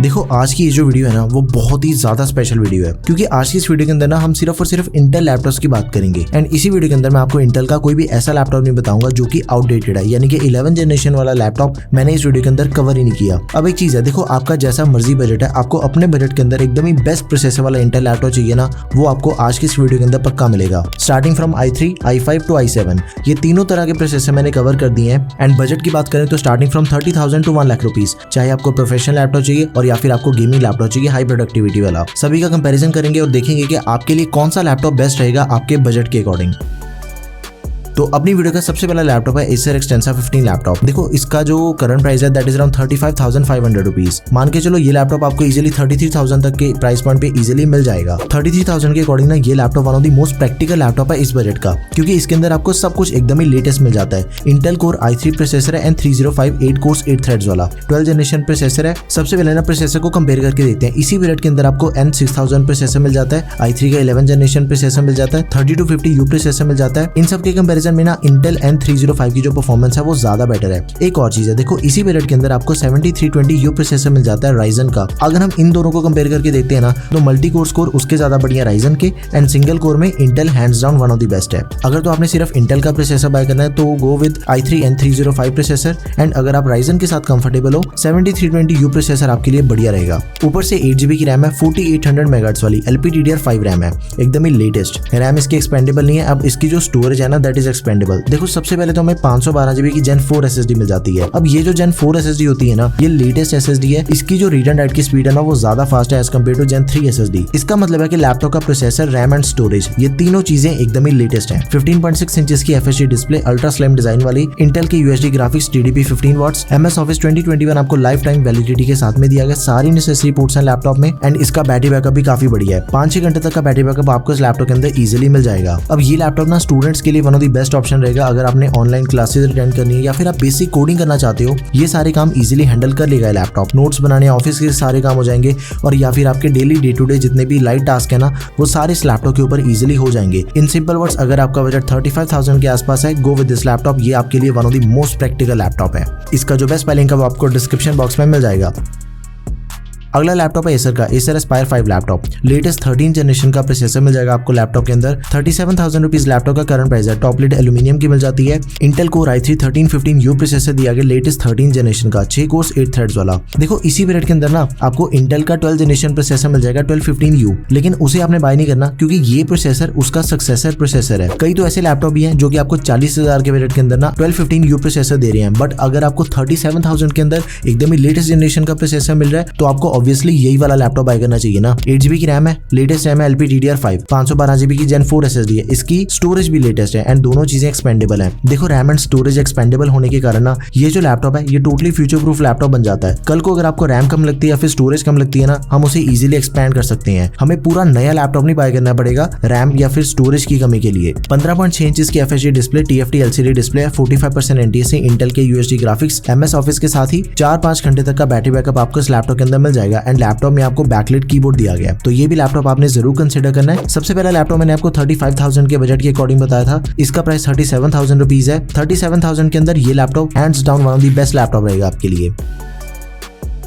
देखो आज की ये जो वीडियो है ना वो बहुत ही ज्यादा स्पेशल वीडियो है, क्योंकि आज की इस वीडियो के अंदर ना हम सिर्फ और सिर्फ इंटेल लैपटॉप्स की बात करेंगे। एंड इसी वीडियो के अंदर मैं आपको इंटेल का कोई भी ऐसा लैपटॉप नहीं बताऊंगा जो कि आउटडेटेड है, यानी कि 11 जनरेशन वाला लैपटॉप मैंने इस वीडियो के अंदर कवर ही नहीं किया। अब एक चीज है, देखो आपका जैसा मर्जी बजट है, आपको अपने बजट के अंदर एकदम ही बेस्ट प्रोसेसर वाला इंटेल लैपटॉप चाहिए ना, वो आपको आज की इस वीडियो के अंदर पक्का मिलेगा। Starting from i3, i5 to i7 ये तीनों तरह के प्रोसेसर मैंने कवर कर दिए हैं। एंड बजट की बात करें तो starting from 30,000 to 1 lakh rupees, चाहे आपको प्रोफेशनल लैपटॉप चाहिए और या फिर आपको गेमिंग लैपटॉप चाहिए हाई प्रोडक्टिविटी वाला, सभी का कंपैरिजन करेंगे और देखेंगे कि आपके लिए कौन सा लैपटॉप बेस्ट रहेगा आपके बजट के अकॉर्डिंग। तो अपनी वीडियो का सबसे पहला लैपटॉप है Acer Extensa 15 लैपटॉप। देखो इसका जो करंट प्राइस है दैट इज अराउंड 35,500 रुपीज। मान के चलो ये लैपटॉप आपको इजीली 33,000 तक के प्राइस पॉइंट पे इजीली मिल जाएगा। 33,000 के अकॉर्डिंग ना ये laptop one of the most practical laptop है इस बजट का, क्योंकि इसके अंदर आपको सब कुछ एकदम ही लेटेस्ट मिल जाता है। इंटेल कोर i3 प्रोसेसर है एंड 3058 8 कोर्स 8 थ्रेड्स वाला 12 जनरेशन प्रोसेसर है। सबसे पहले ना प्रोसेसर को कंपेयर करके देखते हैं। इसी बजट के अंदर आपको N6000 प्रोसेसर मिल जाता है, i3 का 11 जनरेशन प्रोसेसर मिल जाता है, 3250U प्रोसेसर मिल जाता है। इन सब के कंपैरिजन में ना इंटेल N305 की जो परफॉर्मेंस है वो ज्यादा बेटर है। एक और चीज है, देखो इसी बजट के अंदर आपको 7320U प्रोसेसर मिल जाता है Ryzen का। अगर हम इन दोनों को कंपेयर करके देखते हैं ना तो मल्टी कोर स्कोर उसके ज्यादा बढ़िया Ryzen के, एंड सिंगल कोर में Intel hands down one of the best है। अगर तो आपने सिर्फ इंटेल का प्रोसेसर बाय करना है तो go with i3 N305 processor, and अगर आप Ryzen के साथ कंफर्टेबल हो 7320U प्रोसेसर आपके लिए बढ़िया रहेगा। ऊपर से 8GB की रैम है, 4800 मेगाहर्ट्ज वाली LPDDR5 रैम है, एकदम ही लेटेस्ट। रैम इसकी एक्सपेंडेबल नहीं है। अब इसकी जो स्टोरेज है ना दैट इज एक्सपेंडेबल। देखो सबसे पहले तो हमें 512GB की Gen 4 SSD मिल जाती है। अब ये जो Gen 4 SSD होती है ना ये लेटेस्ट SSD है। इसकी जो रीड एंड राइट की स्पीड है ना वो ज्यादा फास्ट है as compare to Gen 3 SSD। इसका मतलब है कि लैपटॉप का प्रोसेसर, रैम एंड स्टोरेज ये तीनों चीजें एकदम ही लेटेस्ट हैं। 15.6 इंचेस की FHD display, ultra slim design वाली, इंटेल के UHD graphics, TDP 15 watts, MS Office 2021 आपको लाइफ टाइम वैलिडिटी के साथ में दिया गया। सारी नेसेसरी पोर्ट्स हैं लैपटॉप में, एंड इसका बैटरी बैकअप भी काफी बढ़िया है। 5-6 घंटे तक का बैटरी बैकअप आपको इस लैपटॉप के अंदर इजीली मिल जाएगा। अब ये लैपटॉप ना स्टूडेंट्स के लिए one of the best option रहेगा। अगर आपने ऑनलाइन क्लासेस अटेंड करनी है या फिर आप बेसिक कोडिंग करना चाहते हो, ये सारे काम इजीली हैंडल कर लेगा लैपटॉप। नोट्स बनाने, ऑफिस के सारे काम हो जाएंगे, और या फिर आपके डेली डे टू डे जितने भी लाइट टास्क है ना वो सारे इस लैपटॉप के ऊपर इजीली हो जाएंगे। इन सिंपल वर्ड्स, अगर आपका बजट 35,000 के आसपास है, गो विद दिस लैपटॉप। ये आपके लिए one of the most practical laptop है। इसका जो बेस्ट लिंक है वो आपको डिस्क्रिप्शन बॉक्स में मिल जाएगा। अगला लैपटॉप है Acer का Acer Aspire 5 laptop. Latest 13 generation का प्रोसेसर मिल जाएगा आपको लैपटॉप के अंदर। 37,000 रुपीज लैपटॉप का करंट प्राइस है। टॉप लिड एल्यूमिनियम की मिल जाती है। Intel core i3 1315U processor दिया गया लेटेस्ट 13 जनरेशन का 6 कोर्स 8 थ्रेड्स वाला। देखो इसी पीरियड के अंदर ना आपको इंटेल का 12 जनरेशन प्रोसेसर मिल जाएगा 1215U, लेकिन उसे आपने बाय नहीं करना क्योंकि ये प्रोसेसर उसका सक्सेसर प्रोसेसर है। कई तो ऐसे लैपटॉप भी हैं जो कि आपको 40,000 के बजट के अंदर ना 1215U प्रोसेसर दे रहे हैं, बट अगर आपको 37,000 के अंदर एकदम ही लेटेस्ट जनरेशन का प्रोसेसर मिल रहा है तो आपको ऑब्वियसली यही वाला लैपटॉप बाय करना चाहिए ना। 8GB की रैम है, लेटेस्ट रैम है LPDDR5, 512GB की Gen 4 SSD है। इसकी स्टोरेज भी लेटेस्ट है एंड दोनों चीजें एक्सपेंडेबल हैं। देखो रैम एंड स्टोरेज एक्सपेंडेबल होने के कारण ना ये जो लैपटॉप है ये टोटली फ्यूचर प्रूफ लैपटॉप बन जाता है। कल को अगर आपको रैम कम लगती है या फिर स्टोरेज कम लगती है ना, हम उसे इजीली एक्सपैंड कर सकते हैं। हमें पूरा नया लैपटॉप नहीं बाय करना पड़ेगा रैम या फिर स्टोरेज की कमी के लिए। 15.6 इंचेस की FHD display, TFT LCD display है, 45% NTSC, इंटेल के UHD ग्राफिक्स, MS ऑफिस के साथ ही 4-5 घंटे तक का बैटरी बैकअप आपको इस लैपटॉप के अंदर मिल जाएगा। एंड लैपटॉप में आपको बैकलाइट कीबोर्ड दिया गया, तो ये भी लैपटॉप आपने जरूर कंसीडर करना है। सबसे पहला लैपटॉप मैंने आपको 35,000 के बजट के अकॉर्डिंग बताया था। इसका प्राइस 37,000 रुपीज है। 37,000 के अंदर ये laptop hands down one of the best laptop रहेगा आपके लिए।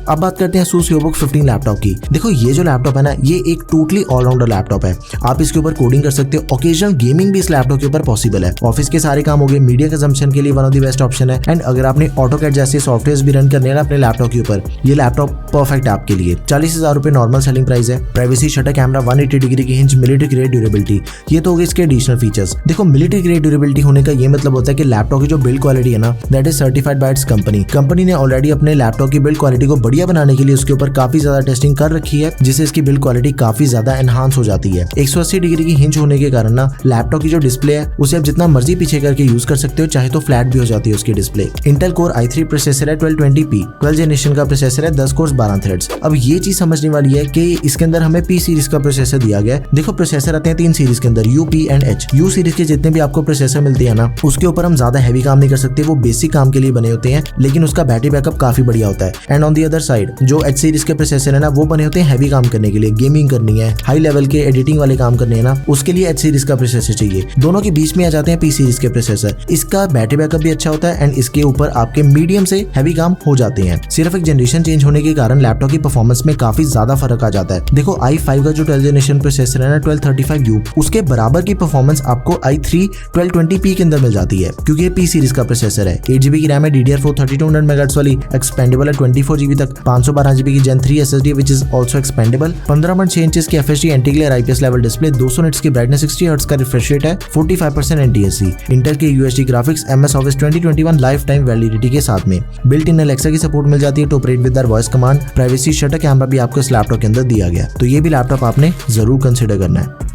अब बात करते हैं ASUS EOSBOOK 15 लैपटॉप की। देखो ये जो लैपटॉप है ना ये एक टोटली ऑलराउंडर लैपटॉप है। आप इसके ऊपर कोडिंग कर सकते हो, ओकेजनल गेमिंग भी इस लैपटॉप के ऊपर पॉसिबल है। ऑफिस के सारे काम हो गए, मीडिया कंजम्पशन के लिए one of the best option है। एंड अगर आपने AutoCAD जैसे सॉफ्टवेयर भी रन करने हैं अपने लैपटॉप के ऊपर, ये लैपटॉप परफेक्ट है आपके लिए। 40,000 रुपए नॉर्मल सेलिंग प्राइस है। प्राइवेसी, शटर कैमरा, 180 डिग्री की हिंज, मिलिट्री ग्रेड ड्यूरेबिलिटी, ये तो हो गए इसके एडिशनल फीचर्स। देखो मिलिट्री ग्रेड ड्यूरेबिलिटी होने का ये मतलब होता है कि लैपटॉप की जो बिल्ड क्वालिटी है ना that is certified by it's company. Company ने ऑलरेडी अपने लैपटॉप की बिल्ड क्वालिटी को बढ़िया बनाने के लिए उसके ऊपर काफी ज्यादा टेस्टिंग कर रखी है, जिससे इसकी बिल्ड क्वालिटी काफी ज्यादा एनहांस हो जाती है। 180 डिग्री की हिंज होने के कारण ना लैपटॉप की जो डिस्प्ले है उसे आप जितना मर्जी पीछे करके यूज कर सकते हो, चाहे तो फ्लैट भी हो जाती है उसकी display. Intel core i3 processor है 1220p, 12 जनरेशन का प्रोसेसर है, 10 कोर्स 12 थ्रेड्स। अब ये चीज समझने वाली है कि इसके अंदर हमें P सीरीज का प्रोसेसर दिया गया है। देखो प्रोसेसर आते हैं 3 सीरीज के अंदर, U, P and H। U series के जितने भी आपको प्रोसेसर मिलते हैं ना उसके ऊपर हम ज्यादा हैवी काम नहीं कर सकते, वो बेसिक काम के लिए बने होते हैं, लेकिन उसका बैटरी बैकअप काफी बढ़िया होता है। And on the other side जो H सीरीज के प्रोसेसर है ना वो बने होते हैं हैवी काम करने के लिए, गेमिंग करनी है, हाई लेवल के एडिटिंग वाले काम करने हैं ना, उसके लिए H सीरीज का प्रोसेसर चाहिए। दोनों के बीच में आ जाते हैं P सीरीज के प्रोसेसर। इसका बैटरी बैकअप भी अच्छा होता है एंड इसके ऊपर आपके मीडियम से हैवी काम हो जाते हैं। सिर्फ एक जनरेशन चेंज होने के कारण लैपटॉप की परफॉर्मेंस में काफी ज्यादा फर्क आ जाता है। देखो i5 का जो 12th जनरेशन प्रोसेसर है ना 1235U, उसके बराबर की परफॉर्मेंस आपको i3 1220p के अंदर मिल जाती है क्योंकि ये P सीरीज का प्रोसेसर है। 8GB की रैम है, DDR4 3200 MHz वाली, एक्सपेंडेबल है 24GB तक, 512GB की Gen 3 SSD which is also expandable, 15.6 inches की FHD anti glare IPS level display, 200 nits की ब्राइटनेस, 60 हर्ट्ज का रिफ्रेश रेट है, 45% NTSC, इंटेल के UHD ग्राफिक्स, MS Office 2021 life time validity के साथ में, बिल्ट इन एलेक्सा की सपोर्ट मिल जाती है to operate with voice command, privacy shutter camera भी आपको इस लैपटॉप के अंदर दिया गया। तो ये भी लैपटॉप आपने जरूर कंसिडर करना है।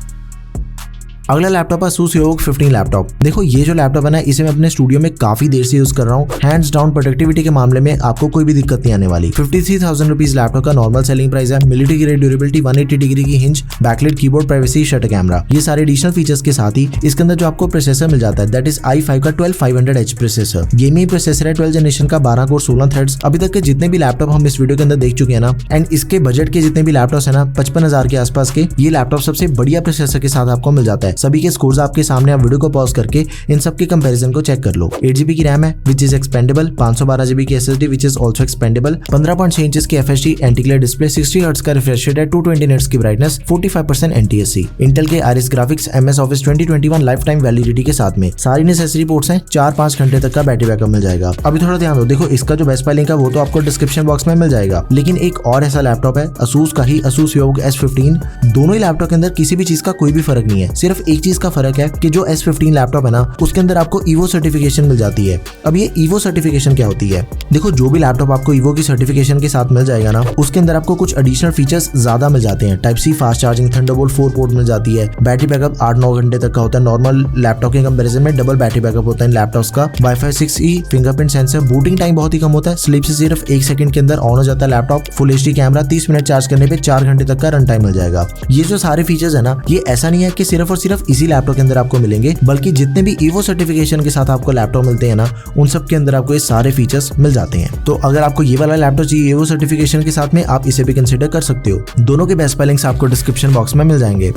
अगला लैपटॉप है ASUS EVOK 15 लैपटॉप। देखो ये जो लैपटॉप है ना इसे मैं अपने स्टूडियो में काफी देर से यूज कर रहा हूँ। हैंड्स डाउन प्रोडक्टिविटी के मामले में आपको कोई भी दिक्कत नहीं आने वाली। 53,000 रुपीज लैपटॉप का नॉर्मल सेलिंग प्राइस है। मिलिट्री ग्रेड ड्यूरेबिलिटी, 180 डिग्री की hinge, backlight keyboard, privacy shutter camera, ये सारे एडिशनल फीचर्स के साथ ही इसके अंदर जो आपको प्रोसेसर मिल जाता है दैट इज i5 का 12500H प्रोसेसर। गेमिंग प्रोसेसर है 12 जनरेशन का, 12 कोर 16 थ्रेड्स। अभी तक के जितने भी लैपटॉप हम इस वीडियो के अंदर देख चुके हैं ना एंड इसके बजट के जितने भी लैपटॉप है ना 55,000 के आसपास के, ये लैपटॉप सबसे बढ़िया प्रोसेसर के साथ आपको मिल जाता है। सभी के स्कोर्स के सामने आप वीडियो को पॉज करके इन सब के कंपैरिजन को चेक कर लो। 8GB की रैम है विच इज एक्सपेंडेबल, 512GB की SSD which is also expandable, 15.6 inches की FHD anti glare display, 60 hertz का रिफ्रेश रेट है, 220 निट्स की ब्राइटनेस, 45% NTSC, इंटेल के Iris graphics, MS Office 2021 life time validity के साथ में सारी नेसेसरी पोर्ट्स हैं। 4-5 घंटे तक का बैटरी बैकअप मिल जाएगा। अभी थोड़ा ध्यान दो, देखो इसका जो बेस्ट बाय लिंक है वो तो आपको डिस्क्रिप्शन बॉक्स में मिल जाएगा, लेकिन एक और ऐसा लैपटॉप है ASUS का ही, ASUS EVOK S15। दोनों ही लैपटॉप के अंदर किसी भी चीज का कोई भी फर्क नहीं है, सिर्फ एक चीज का फर्क है कि जो S15 लैपटॉप है ना उसके अंदर आपको EVO सर्टिफिकेशन मिल जाती है। अब ये EVO सर्टिफिकेशन क्या होती है? देखो जो भी लैपटॉप आपको EVO की सर्टिफिकेशन के साथ मिल जाएगा ना उसके अंदर आपको कुछ एडिशनल फीचर्स ज्यादा मिल जाते हैं। Type C fast charging, Thunderbolt 4 port मिल जाती है, बैटरी बैकअप 8-9 घंटे तक का होता है। नॉर्मल लैपटॉप के कंपैरिजन में डबल बैटरी बैकअप होता है इन लैपटॉप्स का। Wi-Fi 6E, fingerprint sensor, booting time बहुत ही कम होता है, स्लीप से सिर्फ 1 सेकंड के अंदर ऑन हो जाता है laptop. Full HD camera, 30 minute charge करने पे 4 घंटे तक का रन टाइम मिल जाएगा। ये जो सारे फीचर्स है ना ये ऐसा नहीं है कि सिर्फ और सिर्फ इसी लैपटॉप के अंदर आपको मिलेंगे, बल्कि जितने भी EVO सर्टिफिकेशन के साथ आपको लैपटॉप मिलते हैं ना उन सब के अंदर आपको ये सारे फीचर्स मिल जाते हैं। तो अगर आपको ये वाला लैपटॉप चाहिए EVO सर्टिफिकेशन के साथ में, आप इसे भी कंसिडर कर सकते हो। दोनों के बेस्ट बाय लिंक्स आपको डिस्क्रिप्शन बॉक्स में मिल जाएंगे।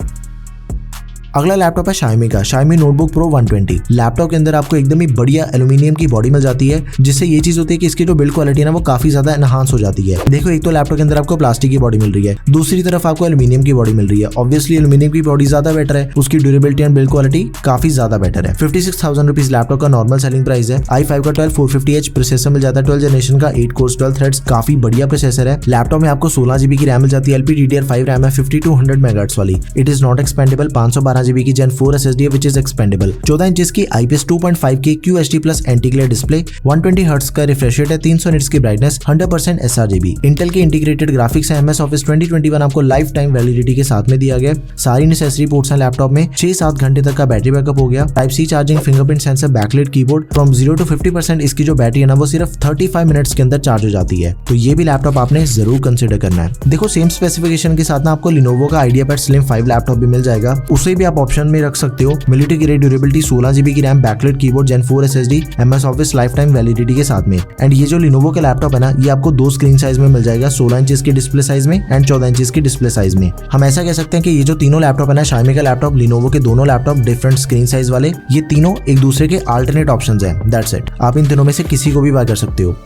अगला लैपटॉप है Xiaomi का, Xiaomi नोटबुक प्रो 120। लैपटॉप के अंदर आपको एकदम ही बढ़िया एल्यूमिनियम की बॉडी मिल जाती है, जिससे ये चीज होती है कि इसकी जो बिल्ड क्वालिटी है ना वो काफी ज्यादा एनहांस हो जाती है। देखो एक तो लैपटॉप के अंदर आपको प्लास्टिक की बॉडी मिल रही है, दूसरी तरफ आपको एल्यूमिनियम की बॉडी मिल रही है। ऑब्वियसली एल्यूमिनियम की बॉडी ज्यादा बेटर है, उसकी ड्यूरेबिलिटी एंड बिल्ड क्वालिटी काफी ज्यादा बेटर है। 56,000 रुपीज लैपटॉप का नॉर्मल सेलिंग प्राइस है। i5 का 12450H प्रोसेसर मिल जाता है, 12 जनरेशन का, 8 कोर्स 12 थ्रेड्स, काफी बढ़िया प्रोसेसर है। लैपटॉप में आपको 16GB की रैम मिल जाती है, LPDDR5 रैम है, 5200 MHz वाली, it is not expendable, 512GB की Gen 4 SSD which is expandable, 14 inches की IPS 2.5K QHD plus anti glare display, 120 hertz का रिफ्रेश रेट है, 300 निट्स की ब्राइटनेस, 100% sRGB, इंटेल के इंटीग्रेटेड ग्राफिक्स है, MS Office 2021 आपको लाइफ टाइम वैलिडिटी के साथ में दिया गया। सारी नेसेसरी पोर्ट्स हैं लैपटॉप में, 6-7 घंटे तक का बैटरी बैकअप हो गया। Type C charging, fingerprint sensor, backlight keyboard, from 0 to 50% इसकी जो बैटरी है ना वो सिर्फ 35 मिनट्स के अंदर चार्ज हो जाती है। तो ये भी लैपटॉप आपने जरूर कंसिडर करना है। देखो सेम स्पेसिफिकेशन के साथ ना आपको Lenovo का IdeaPad Slim 5 लैपटॉप भी मिल जाएगा, उसे भी आप ऑप्शन में रख सकते हो। मिलिट्री ग्रेड ड्यूरेबिलिटी, 16GB की RAM, backlight keyboard, Gen 4 SSD, MS Office life time validity के साथ में। एंड ये जो Lenovo का लैपटॉप है ना ये आपको 2 स्क्रीन साइज में मिल जाएगा, 16 इंचेस की डिस्प्ले साइज में एंड 14 इंचेस की डिस्प्ले साइज में। हम ऐसा कह सकते हैं कि ये जो तीनों लैपटॉप है ना, Xiaomi का लैपटॉप, Lenovo के दोनों लैपटॉप डिफरेंट स्क्रीन साइज वाले, ये तीनों एक दूसरे के अल्टरनेट ऑप्शंस हैं। दैट्स इट, आप इन तीनों में से किसी को भी बाय कर सकते हो।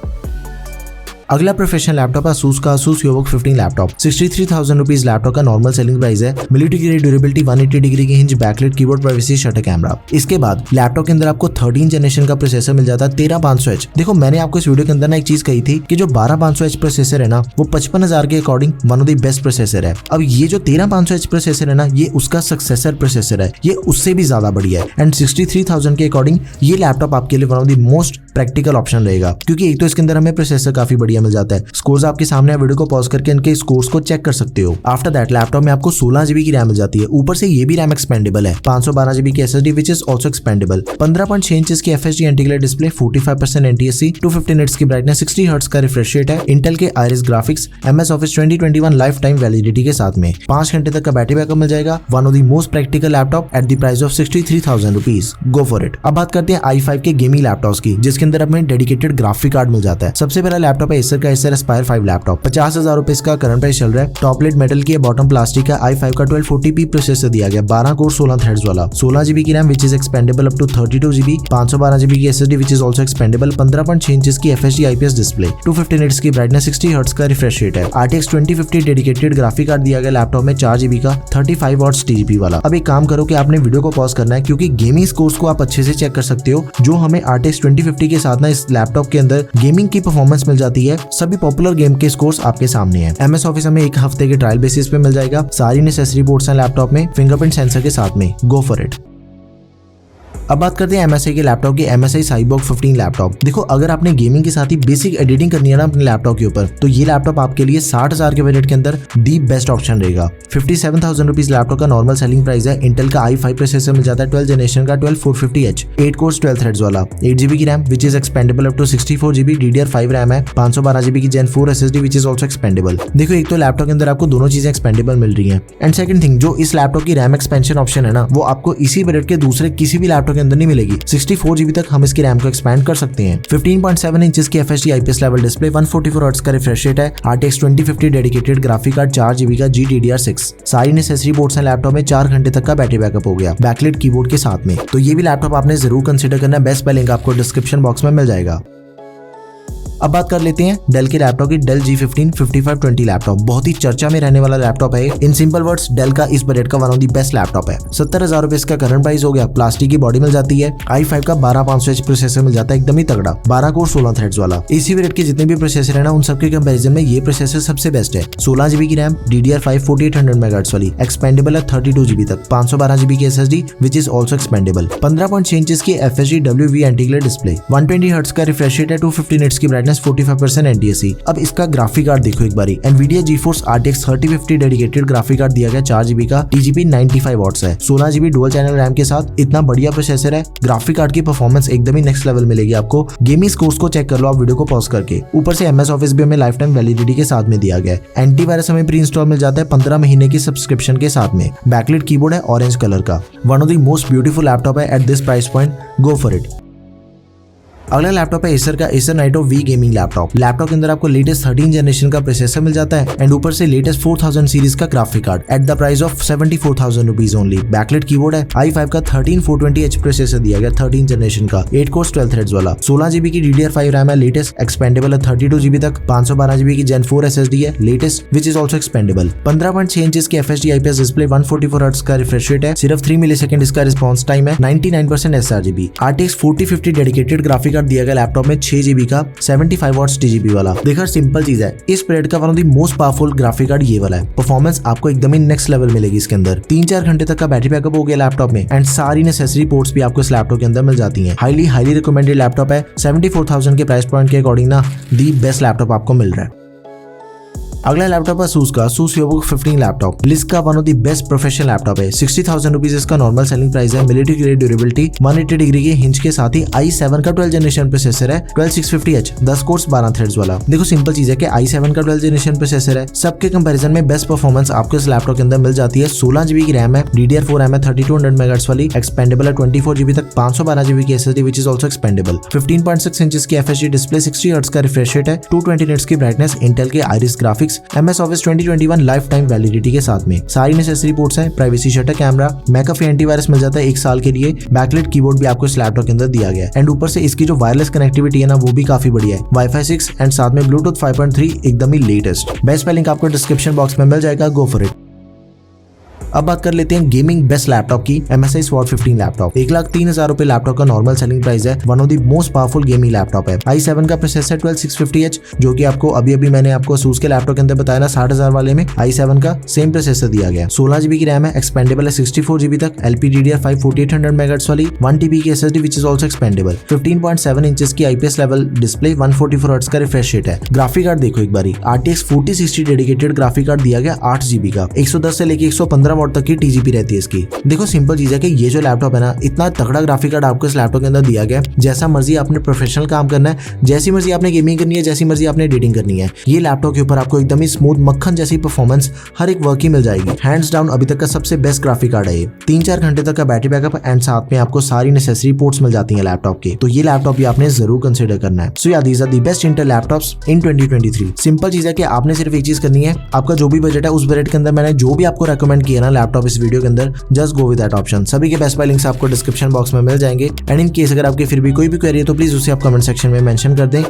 अगला प्रोफेशनल लैपटॉप है ASUS का, ASUS EVOK 15 लैपटॉप। 63,000 रुपीज लैपटॉप का नॉर्मल सेलिंग प्राइस है। मिलिट्री ग्रेड ड्यूरेबिलिटी, 180 डिग्री की hinge, backlight keyboard, privacy shutter camera. इसके बाद लैपटॉप के अंदर आपको 13 जनरेशन का प्रोसेसर मिल जाता है, 13500H। देखो मैंने आपको इस वीडियो के अंदर ना एक चीज कही थी कि जो 12500H प्रोसेसर है ना वो 55,000 के according one of the best processor है। अब ये जो 13500H प्रोसेसर है ना ये उसका सक्सेसर प्रोसेसर है, ये उससे भी ज्यादा बढ़िया है। एंड 63,000 के अकॉर्डिंग ये लैपटॉप आपके लिए one of the most practical option रहेगा, क्योंकि एक तो इसके अंदर हमें प्रोसेसर काफी बढ़िया मिल जाता है। स्कोर्स आपके सामने है, वीडियो को पॉज करके इनके स्कोर्स को चेक कर सकते हो। आफ्टर दैट लैपटॉप में आपको 16GB की रैम मिल जाती है, ऊपर से ये भी रैम एक्सपेंडेबल है, 512GB की SSD which is also expandable, 15.6 inches की FHD anti glare display, 45% NTSC, 250 nits की ब्राइटनेस, 60 हर्ट्ज का रिफ्रेश रेट है, इंटेल के Iris graphics, MS Office 2021 life time validity के साथ में 5 घंटे तक का बैटरी बैकअप मिल जाएगा। One of the most practical laptop eight the price of 63,000 rupees. Go for it. अब बात करते हैं i5 के गेमिंग लैपटॉप्स की, जिसके अंदर हमें डेडिकेटेड ग्राफिक कार्ड मिल जाता है। सबसे पहला लैपटॉप है एसर का एसर एस्पायर 5 लैपटॉप 50,000 रुपए इसका करंट प्राइस चल रहा है। टॉप प्लेट मेटल की है, बॉटम प्लास्टिक का, i5 का 1240p प्रोसेसर दिया गया, 12 कोर 16 थ्रेड्स वाला, 16GB की RAM which is expandable up to 32GB, 512GB की SSD which is also expandable, 15.6 inches की FHD IPS डिस्प्ले, 250 निट्स की ब्राइटनेस, 60 हर्ट्ज का रिफ्रेश रेट है। RTX 2050 डेडिकेटेड ग्राफिक कार्ड दिया गया लैपटॉप में, 4GB का 35 वॉट्स TGP वाला। अब एक काम करो कि आपने वीडियो को पॉज करना है क्योंकि गेमिंग स्कोर्स को आप अच्छे से चेक कर सकते हो जो हमें RTX 2050 के साथ ना इस लैपटॉप के अंदर गेमिंग की परफॉर्मेंस मिल जाती है। सभी पॉपुलर गेम के स्कोर्स आपके सामने हैं। MS ऑफिस हमें एक हफ्ते के ट्रायल बेसिस पे मिल जाएगा। सारी नेसेसरी पोर्ट्स हैं लैपटॉप में फिंगरप्रिंट सेंसर के साथ में। गो फॉर इट। अब बात करते हैं MSI के लैपटॉप की, MSI Cyborg 15 लैपटॉप। देखो अगर आपने गेमिंग के साथ ही बेसिक एडिटिंग करनी है ना अपने लैपटॉप के ऊपर, तो ये लैपटॉप आपके लिए 60,000 के बजट के अंदर दी बेस्ट ऑप्शन रहेगा। 57,000 रुपीज लैपटॉप का नॉर्मल सेलिंग प्राइस है। इंटेल का i5 प्रोसेसर मिल जाता है 12 जनरेशन का 12450H, 8 कोर्स 12 थ्रेड्स वाला, 8GB की RAM which is expandable up to 64GB, DDR5 RAM है, 512GB की Gen 4 SSD which is also expandable. देखो एक तो लैपटॉप के अंदर आपको दोनों चीजें एक्सपेंडेबल मिल रही है, एंड सेकंड थिंग जो इस लैपटॉप की रैम एक्सपेंशन ऑप्शन है ना वो आपको इसी बजट के दूसरे किसी भी लैपटॉप के अंदर नहीं मिलेगी। 64GB तक हम इसकी रैम को एक्सपैंड कर सकते हैं। 15.7 इंचेस की FHD IPS level display, 144 hertz का रिफ्रेश रेट है, RTX 2050 dedicated graphic card, 4GB का GDDR6। सारी नेसेसरी पोर्ट्स हैं लैपटॉप में, 4 घंटे तक का बैटरी बैकअप हो गया बैकलाइट कीबोर्ड के साथ में। तो ये भी लैपटॉप आपने जरूर कंसीडर करना है। बेस्ट लिंक आपको डिस्क्रिप्शन बॉक्स में मिल जाएगा। अब बात कर लेते हैं डेल के लैपटॉप की, डेल G15 5520 लैपटॉप। बहुत ही चर्चा में रहने वाला लैपटॉप है। इन सिंपल वर्ड्स डेल का इस बजट का one of the best laptop है। 70,000 रुपए इसका करंट प्राइस हो गया। प्लास्टिक की बॉडी मिल जाती है। i5 का 12500H प्रोसेसर मिल जाता है, एकदम ही तगड़ा, 12 कोर 16 थ्रेड्स वाला। इसी बजट के जितने भी प्रोसेसर है ना उन सबके कंपैरिजन में ये प्रोसेसर सबसे बेस्ट है। 16GB की रैम, DDR5 4800 MHz वाली, एक्सपेंडेबल है 32GB तक, 512GB की SSD which is also expandable, 15.6 inches की FHD WV anti-glare display, 120 hertz का रिफ्रेश रेट है, 250 निट्स की ब्राइटनेस, 45% NTSC। अब इसका ग्राफिक कार्ड देखो एक बारी, NVIDIA GeForce RTX 3050 dedicated graphic card दिया गया, 4GB का, TGP 95 वॉट्स है, 16GB डुअल चैनल रैम के साथ। इतना बढ़िया प्रोसेसर है। ग्राफिक कार्ड की परफॉर्मेंस एकदम ही नेक्स्ट लेवल मिलेगी आपको। गेमिंग स्कोर्स को चेक कर लो आप वीडियो को पॉज करके। ऊपर से MS ऑफिस भी हमें लाइफ टाइम वैलिडिटी के साथ में दिया गया है। एंटीवायरस हमें प्री इंस्टॉल मिल जाता है 15 महीने की सब्सक्रिप्शन के साथ में। बैकलाइट कीबोर्ड है ऑरेंज कलर का। One of the most beautiful laptop है at this price point. Go for it. अगला लैपटॉप है एसर का Acer Nitro V gaming laptop. Laptop के अंदर आपको लेटेस्ट 13 जनरेशन का प्रोसेसर मिल जाता है एंड ऊपर से लेटेस्ट 4000 सीरीज का graphic card at the price of 74,000 rupees only. Backlight keyboard है। i5 का 13420H प्रोसेसर दिया गया, 13 जनरेशन का, 8 कोर्स 12 थ्रेड्स वाला, 16GB की DDR5 रैम है, लेटेस्ट, एक्सपेंडेबल है 32GB तक, 512GB की Gen 4 SSD है, latest which is also expandable, 15.6 inches की FHD IPS डिस्प्ले, 144 हर्ट्ज का रिफ्रेश रेट है, सिर्फ 3 मिलीसेकंड इसका रिस्पॉन्स टाइम है, 99% sRGB। RTX 4050 dedicated graphic card दिया गया लैपटॉप में, 6GB का, 75 वॉट्स TGP वाला। देखो सिंपल चीज है, इस पीरियड का one of the most powerful graphic card ये वाला है। परफॉर्मेंस आपको एकदम ही नेक्स्ट लेवल मिलेगी इसके अंदर। 3-4 घंटे तक का बैटरी बैकअप हो गया लैपटॉप में एंड सारी नेसेसरी पोर्ट्स भी आपको इस लैपटॉप के अंदर मिल जाती हैं। हाईली रिकमेंडेड लैपटॉप है। 74,000 के प्राइस पॉइंट के अकॉर्डिंग ना दी बेस्ट लैपटॉप आपको मिल रहा है। अगला लैपटॉप है ASUS का ASUS VivoBook 15 लैपटॉप। लिस्ट का one of the best professional laptop है। 60,000 रुपीज इसका नॉर्मल सेलिंग प्राइस है। मिलिट्री ग्रेड ड्यूरेबिलिटी, 180 डिग्री के हिंज के साथ ही i7 का 12 जनरेशन प्रोसेसर है, 12650H, 10 कोर्स 12 थ्रेड्स वाला। देखो सिंपल चीज है कि i7 का 12 जनरेशन प्रोसेसर है। सबके कंपैरिजन में बेस्ट परफॉर्मेंस आपको इस लैपटॉप के अंदर मिल जाती है। 16GB की रैम है, DDR4 रैम है 3200 MHz वाली, एक्सपेंडेबल है 24GB तक, 512GB की SSD which is also expandable, 15.6 inches की FHD डिस्प्ले, 60 हर्ट्ज का रिफ्रेश रेट है, 220 निट्स की ब्राइटनेस, इंटेल के iris graphics, MS office 2021 life time validity के साथ में। सारी नेसेसरी पोर्ट्स हैं, प्राइवेसी शटर कैमरा, मैकअफे एंटीवायरस मिल जाता है 1 साल के लिए। बैकलाइट कीबोर्ड भी आपको इस लैपटॉप के अंदर दिया गया है एंड ऊपर से इसकी जो वायरलेस कनेक्टिविटी है ना वो भी काफी बढ़िया है। Wi-Fi 6 एंड साथ में Bluetooth 5.3 एकदम ही लेटेस्ट। बेस्ट लिंक आपको डिस्क्रिप्शन बॉक्स में मिल जाएगा। गो फॉर इट। अब बात कर लेते हैं गेमिंग बेस्ट लैपटॉप की, MSI SWAT 15 लैपटॉप। 1,03,000 रुपए लैपटॉप का नॉर्मल सेलिंग प्राइस है। One of the most powerful gaming laptop है। i7 का प्रोसेसर 12650H, जो कि आपको अभी मैंने आपको ASUS के लैपटॉप के अंदर बताया ना 60,000 वाले में i7 का सेम प्रोसेसर दिया गया। 16GB की रैम है, एक्सपेंडेबल है 64GB तक, LPDDR5 4800 MHz वाली, 1TB की SSD which is also expendable, 15.7 inches की IPS लेवल डिस्प्ले, 144 हर्ट्ज का रिफ्रेश रेट है। ग्राफिक कार्ड देखो एक बारी, RTX 4060 डेडिकेटेड ग्राफिक कार्ड दिया गया 8GB का, 110 से लेके 115 वॉट तक की टीजीपी रहती है इसकी। देखो सिंपल चीज है कि ये जो लैपटॉप है ना, इतना तगड़ा ग्राफिक कार्ड आपको इस लैपटॉप के अंदर दिया गया है। जैसा मर्जी आपने प्रोफेशनल काम करना है, जैसी मर्जी आपने गेमिंग करनी है, जैसी मर्जी आपने एडिटिंग करनी है, ये लैपटॉप के ऊपर आपको एकदम ही स्मूथ मक्खन जैसी परफॉर्मेंस हर एक वर्क की मिल जाएगी। हैंड्स डाउन अभी तक का सबसे बेस्ट ग्राफिक कार्ड है ये। 3-4 घंटे तक का बैटरी बैकअप एंड साथ में आपको सारी नेसेसरी पोर्ट्स मिल जाती हैं लैपटॉप के। तो ये लैपटॉप भी आपने जरूर कंसीडर करना है। So yeah these are the best Intel laptops in 2023। Simple चीज है कि आपने सिर्फ एक चीज करनी है, आपका जो भी बजट है उस बजट के अंदर मैंने जो भी आपको रेकमेंड किया ना लैपटॉप इस वीडियो के अंदर, just go with that option. सभी के बेस्ट बाय लिंक्स आपको डिस्क्रिप्शन बॉक्स में मिल जाएंगे। एंड इन केस अगर आपकी फिर भी कोई भी क्वेरी है तो प्लीज उसे आप कमेंट सेक्शन में मेंशन कर दें।